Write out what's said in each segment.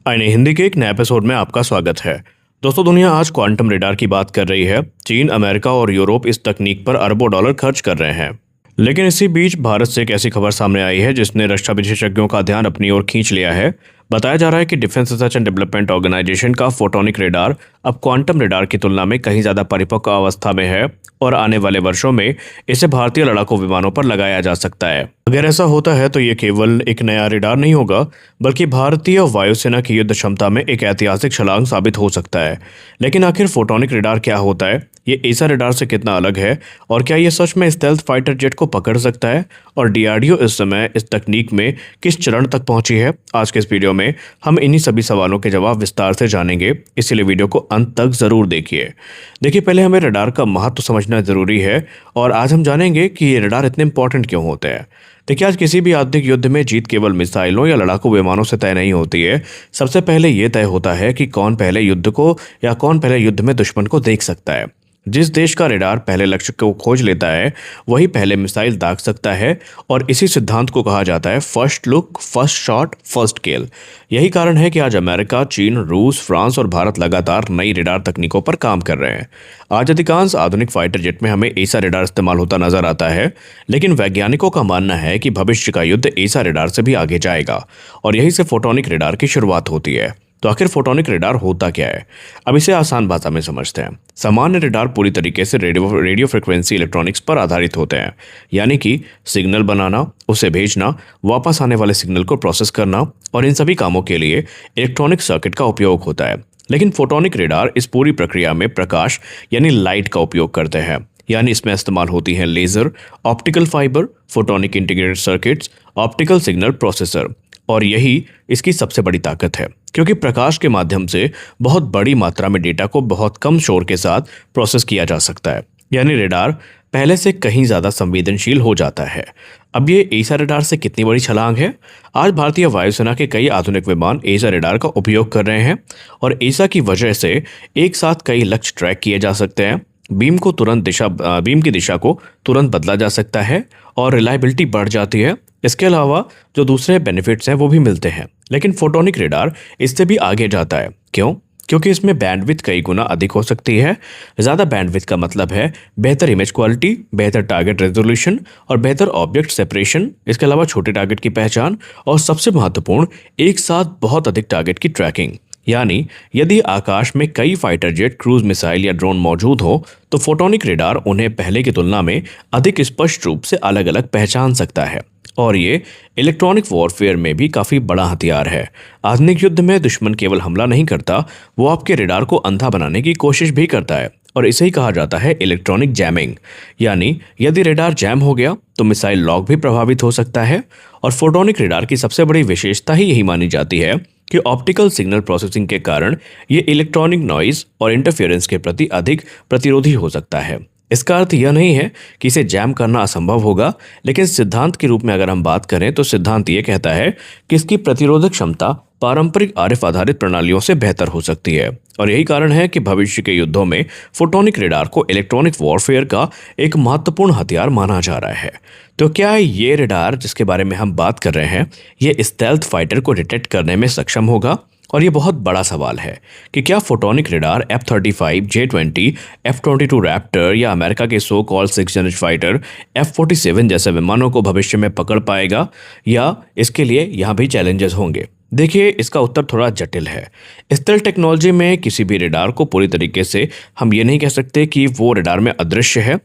आईने हिंदी के एक नए एपिसोड में आपका स्वागत है। दोस्तों, दुनिया आज क्वांटम रेडार की बात कर रही है। चीन, अमेरिका और यूरोप इस तकनीक पर अरबों डॉलर खर्च कर रहे हैं। लेकिन इसी बीच भारत से एक ऐसी खबर सामने आई है जिसने रक्षा विशेषज्ञों का ध्यान अपनी ओर खींच लिया है। बताया जा रहा है कि defence research and development organisation का फोटोनिक रेडार अब क्वांटम रेडार की तुलना में कहीं ज्यादा परिपक्व अवस्था में है और आने वाले वर्षों में इसे भारतीय लड़ाकू विमानों पर लगाया जा सकता है। अगर ऐसा होता है तो ये केवल एक नया रेडार नहीं होगा, बल्कि भारतीय वायुसेना की युद्ध क्षमता में एक ऐतिहासिक छलांग साबित हो सकता है। लेकिन आखिर फोटोनिक रेडार क्या होता है, ये एसा रेडार से कितना अलग है और क्या ये सच में स्टेल्थ फाइटर जेट को पकड़ सकता है, और डीआरडीओ इस समय इस तकनीक में किस चरण तक पहुंची है? आज के इस वीडियो में हम इन्हीं सभी सवालों के जवाब विस्तार से जानेंगे, इसलिए वीडियो को अंत तक जरूर देखिए। देखिए, पहले हमें रडार का महत्व समझना जरूरी है और आज हम जानेंगे कि ये रडार इतने इंपॉर्टेंट क्यों होते हैं। देखिए, आज किसी भी आधुनिक युद्ध में जीत केवल मिसाइलों या लड़ाकू विमानों से तय नहीं होती है। सबसे पहले यह तय होता है कि कौन पहले युद्ध को या कौन पहले युद्ध में दुश्मन को देख सकता है। जिस देश का रेडार पहले लक्ष्य को खोज लेता है वही पहले मिसाइल दाग सकता है, और इसी सिद्धांत को कहा जाता है first look, first shot, first kill. यही कारण है कि आज अमेरिका, चीन, रूस, फ्रांस और भारत लगातार नई रेडार तकनीकों पर काम कर रहे हैं। आज अधिकांश आधुनिक फाइटर जेट में हमें एसा रेडार इस्तेमाल होता नजर आता है, लेकिन वैज्ञानिकों का मानना है कि भविष्य का युद्ध एसा रेडार से भी आगे जाएगा और यहीं से फोटोनिक रेडार की शुरुआत होती है। तो आखिर फोटोनिक रेडार होता क्या है? अब इसे आसान भाषा में समझते हैं। सामान्य रेडार पूरी तरीके से रेडियो फ्रिक्वेंसी इलेक्ट्रॉनिक्स पर आधारित होते हैं, यानी कि सिग्नल बनाना, उसे भेजना, वापस आने वाले सिग्नल को प्रोसेस करना, और इन सभी कामों के लिए इलेक्ट्रॉनिक सर्किट का उपयोग होता है। लेकिन फोटोनिक रेडार इस पूरी प्रक्रिया में प्रकाश यानी लाइट का उपयोग करते हैं, यानी इसमें इस्तेमाल होती हैं laser, optical fibre, photonic integrated circuits, optical signal processor. और यही इसकी सबसे बड़ी ताकत है, क्योंकि प्रकाश के माध्यम से बहुत बड़ी मात्रा में डेटा को बहुत कम शोर के साथ प्रोसेस किया जा सकता है, यानी रेडार पहले से कहीं ज़्यादा संवेदनशील हो जाता है। अब ये एसा रेडार से कितनी बड़ी छलांग है? आज भारतीय वायुसेना के कई आधुनिक विमान एसा रेडार का उपयोग कर रहे हैं, और एसा की वजह से एक साथ कई लक्ष्य ट्रैक किए जा सकते हैं। बीम की दिशा को तुरंत बदला जा सकता है और रिलायबिलिटी बढ़ जाती है। इसके अलावा जो दूसरे बेनिफिट्स हैं वो भी मिलते हैं। लेकिन फोटोनिक रेडार इससे भी आगे जाता है। क्यों? क्योंकि इसमें बैंडविड्थ कई गुना अधिक हो सकती है। ज़्यादा बैंडविड्थ का मतलब है बेहतर इमेज क्वालिटी, बेहतर टारगेट रेजोल्यूशन और बेहतर ऑब्जेक्ट सेपरेशन। इसके अलावा छोटे टारगेट की पहचान और सबसे महत्वपूर्ण, एक साथ बहुत अधिक टारगेट की ट्रैकिंग। यानी यदि आकाश में कई फाइटर जेट, क्रूज मिसाइल या ड्रोन मौजूद हो तो फोटोनिक रेडार उन्हें पहले की तुलना में अधिक स्पष्ट रूप से अलग अलग पहचान सकता है। और ये इलेक्ट्रॉनिक वॉरफेयर में भी काफ़ी बड़ा हथियार है। आधुनिक युद्ध में दुश्मन केवल हमला नहीं करता, वो आपके रेडार को अंधा बनाने की कोशिश भी करता है, और इसे ही कहा जाता है इलेक्ट्रॉनिक जैमिंग। यानी यदि रेडार जैम हो गया तो मिसाइल लॉक भी प्रभावित हो सकता है। और फोटोनिक रेडार की सबसे बड़ी विशेषता ही यही मानी जाती है कि ऑप्टिकल सिग्नल प्रोसेसिंग के कारण ये इलेक्ट्रॉनिक नॉइज और इंटरफेरेंस के प्रति अधिक प्रतिरोधी हो सकता है। इसका अर्थ यह नहीं है कि इसे जैम करना असंभव होगा, लेकिन सिद्धांत के रूप में अगर हम बात करें तो सिद्धांत ये कहता है कि इसकी प्रतिरोधक क्षमता पारंपरिक आरएफ आधारित प्रणालियों से बेहतर हो सकती है। और यही कारण है कि भविष्य के युद्धों में फोटोनिक रेडार को इलेक्ट्रॉनिक वॉरफेयर का एक महत्वपूर्ण हथियार माना जा रहा है। तो क्या ये रेडार जिसके बारे में हम बात कर रहे हैं, ये स्टेल्थ फाइटर को डिटेक्ट करने में सक्षम होगा? और ये बहुत बड़ा सवाल है कि क्या photonic radar F-35, J-20, F-22 Raptor या अमेरिका के सो call 6th generation fighter F-47 जैसे विमानों को भविष्य में पकड़ पाएगा, या इसके लिए यहाँ भी चैलेंजेस होंगे? देखिए, इसका उत्तर थोड़ा जटिल है। स्टेल्थ टेक्नोलॉजी में किसी भी रेडार को पूरी तरीके से हम ये नहीं कह सकते कि वो रेडार में अदृश्य है।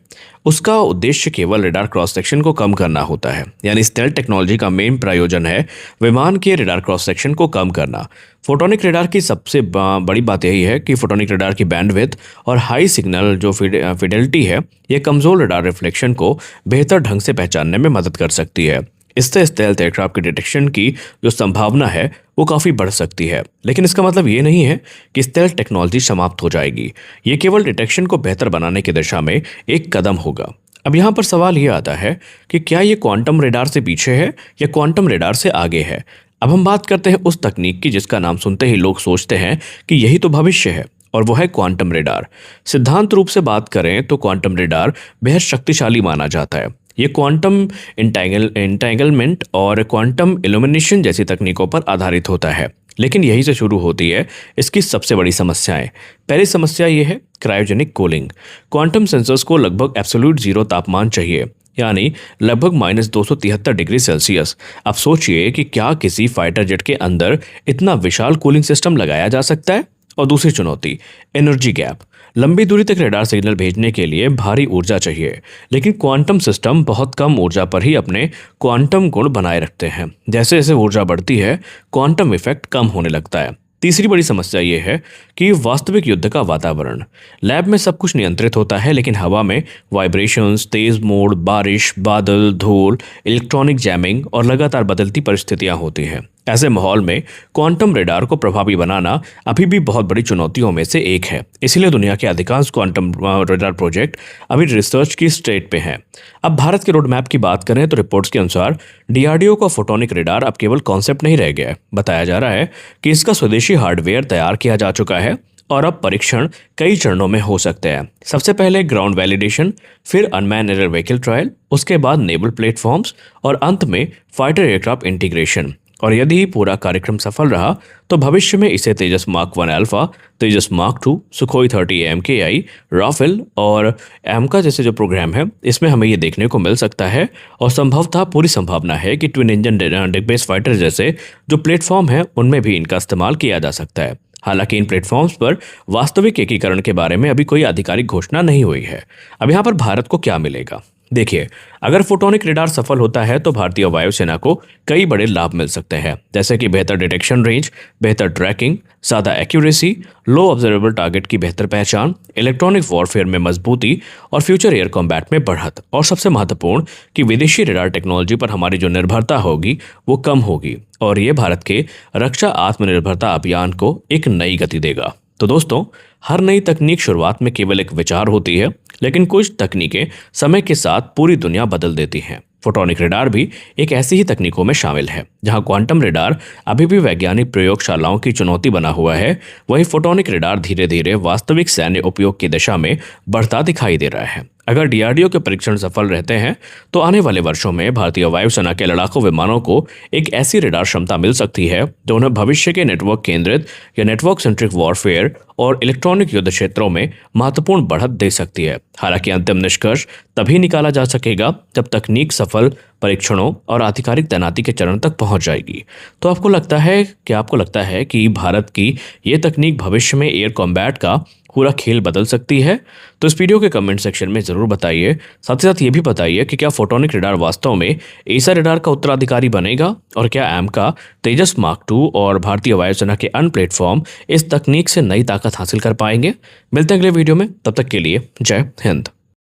उसका उद्देश्य केवल रेडार क्रॉस सेक्शन को कम करना होता है। यानी स्टेल्थ टेक्नोलॉजी का मेन प्रयोजन है विमान के रेडार क्रॉस सेक्शन को कम करना। फोटोनिक रेडार की सबसे बड़ी बात यही है कि फोटोनिक रेडार की बैंडविड्थ और हाई सिग्नल जो फिडेलिटी है, ये कमजोर रेडार रिफ्लेक्शन को बेहतर ढंग से पहचानने में मदद कर सकती है। इससे स्टेल्थ एयरक्राफ्ट की डिटेक्शन की जो संभावना है वो काफ़ी बढ़ सकती है। लेकिन इसका मतलब ये नहीं है कि स्टेल्थ टेक्नोलॉजी समाप्त हो जाएगी। ये केवल डिटेक्शन को बेहतर बनाने की दिशा में एक कदम होगा। अब यहाँ पर सवाल ये आता है कि क्या ये क्वांटम रेडार से पीछे है या क्वांटम रेडार से आगे है? अब हम बात करते हैं उस तकनीक की जिसका नाम सुनते ही लोग सोचते हैं कि यही तो भविष्य है, और वो है क्वांटम रेडार। सिद्धांत रूप से बात करें तो क्वांटम रेडार बेहद शक्तिशाली माना जाता है। ये क्वांटम एंटेंगलमेंट और क्वांटम इल्यूमिनेशन जैसी तकनीकों पर आधारित होता है। लेकिन यहीं से शुरू होती है इसकी सबसे बड़ी समस्याएं। पहली समस्या ये है क्रायोजेनिक कूलिंग। क्वांटम सेंसर्स को लगभग एब्सोल्यूट जीरो तापमान चाहिए, यानी लगभग -273 डिग्री सेल्सियस। अब सोचिए कि क्या किसी फाइटर जेट के अंदर इतना विशाल कूलिंग सिस्टम लगाया जा सकता है। और दूसरी चुनौती एनर्जी गैप। लंबी दूरी तक रडार सिग्नल भेजने के लिए भारी ऊर्जा चाहिए, लेकिन क्वांटम सिस्टम बहुत कम ऊर्जा पर ही अपने क्वांटम गुण बनाए रखते हैं। जैसे जैसे ऊर्जा बढ़ती है, क्वांटम इफेक्ट कम होने लगता है। तीसरी बड़ी समस्या ये है कि वास्तविक युद्ध का वातावरण। लैब में सब कुछ नियंत्रित होता है, लेकिन हवा में वाइब्रेशंस, तेज मोड़, बारिश, बादल, धूल, इलेक्ट्रॉनिक जैमिंग और लगातार बदलती परिस्थितियां होती हैं। ऐसे माहौल में क्वांटम रडार को प्रभावी बनाना अभी भी बहुत बड़ी चुनौतियों में से एक है। इसीलिए दुनिया के अधिकांश क्वांटम रडार प्रोजेक्ट अभी रिसर्च की स्टेज पे हैं। अब भारत के रोड मैप की बात करें तो रिपोर्ट्स के अनुसार डीआरडीओ का फोटोनिक रडार अब केवल कॉन्सेप्ट नहीं रह गया है। बताया जा रहा है कि इसका स्वदेशी हार्डवेयर तैयार किया जा चुका है और अब परीक्षण कई चरणों में हो सकते हैं। सबसे पहले ग्राउंड वैलिडेशन, फिर अनमैन एयर व्हीकल ट्रायल, उसके बाद नेवल प्लेटफॉर्म्स और अंत में फाइटर एयरक्राफ्ट इंटीग्रेशन। और यदि पूरा कार्यक्रम सफल रहा तो भविष्य में इसे तेजस मार्क 1 अल्फा, तेजस मार्क 2, सुखोई 30 MKI, राफेल और एमका जैसे जो प्रोग्राम है इसमें हमें ये देखने को मिल सकता है। और संभवतः पूरी संभावना है कि twin engine Dick base fighter जैसे जो प्लेटफॉर्म है उनमें भी इनका इस्तेमाल किया जा सकता है। हालांकि इन प्लेटफॉर्म्स पर वास्तविक एकीकरण के बारे में अभी कोई आधिकारिक घोषणा नहीं हुई है। अब यहाँ पर भारत को क्या मिलेगा? देखिए, अगर फोटोनिक रडार सफल होता है तो भारतीय वायुसेना को कई बड़े लाभ मिल सकते हैं, जैसे कि बेहतर डिटेक्शन रेंज, बेहतर ट्रैकिंग, ज़्यादा एक्यूरेसी, लो ऑब्जर्वेबल टारगेट की बेहतर पहचान, इलेक्ट्रॉनिक वॉरफेयर में मजबूती और फ्यूचर एयर कॉम्बैट में बढ़त। और सबसे महत्वपूर्ण कि विदेशी रडार टेक्नोलॉजी पर हमारी जो निर्भरता होगी वो कम होगी और ये भारत के रक्षा आत्मनिर्भरता अभियान को एक नई गति देगा। तो दोस्तों, हर नई तकनीक शुरुआत में केवल एक विचार होती है, लेकिन कुछ तकनीकें समय के साथ पूरी दुनिया बदल देती हैं। फोटोनिक रडार भी एक ऐसी ही तकनीकों में शामिल है। जहां क्वांटम रडार अभी भी वैज्ञानिक प्रयोगशालाओं की चुनौती बना हुआ है, वहीं फोटोनिक रडार धीरे धीरे वास्तविक सैन्य उपयोग की दिशा में बढ़ता दिखाई दे रहा है। अगर डीआरडीओ के परीक्षण सफल रहते हैं तो आने वाले वर्षों में भारतीय वायुसेना के लड़ाकू विमानों को एक ऐसी रडार क्षमता मिल सकती है जो उन्हें भविष्य के नेटवर्क केंद्रित या नेटवर्क सेंट्रिक वॉरफेयर और इलेक्ट्रॉनिक युद्ध क्षेत्रों में महत्वपूर्ण बढ़त दे सकती है। हालांकि अंतिम निष्कर्ष तभी निकाला जा सकेगा जब तकनीक सफल परीक्षणों और आधिकारिक तैनाती के चरण तक पहुंच जाएगी। तो आपको लगता है कि भारत की ये तकनीक भविष्य में एयर कॉम्बैट का पूरा खेल बदल सकती है? तो इस वीडियो के कमेंट सेक्शन में ज़रूर बताइए। साथ ही साथ ये भी बताइए कि क्या फोटोनिक रडार वास्तव में एसर रडार का उत्तराधिकारी बनेगा और क्या एमका, तेजस मार्क 2 और भारतीय वायुसेना के अन्य प्लेटफॉर्म इस तकनीक से नई ताकत हासिल कर पाएंगे। मिलते हैं अगले वीडियो में, तब तक के लिए जय हिंद।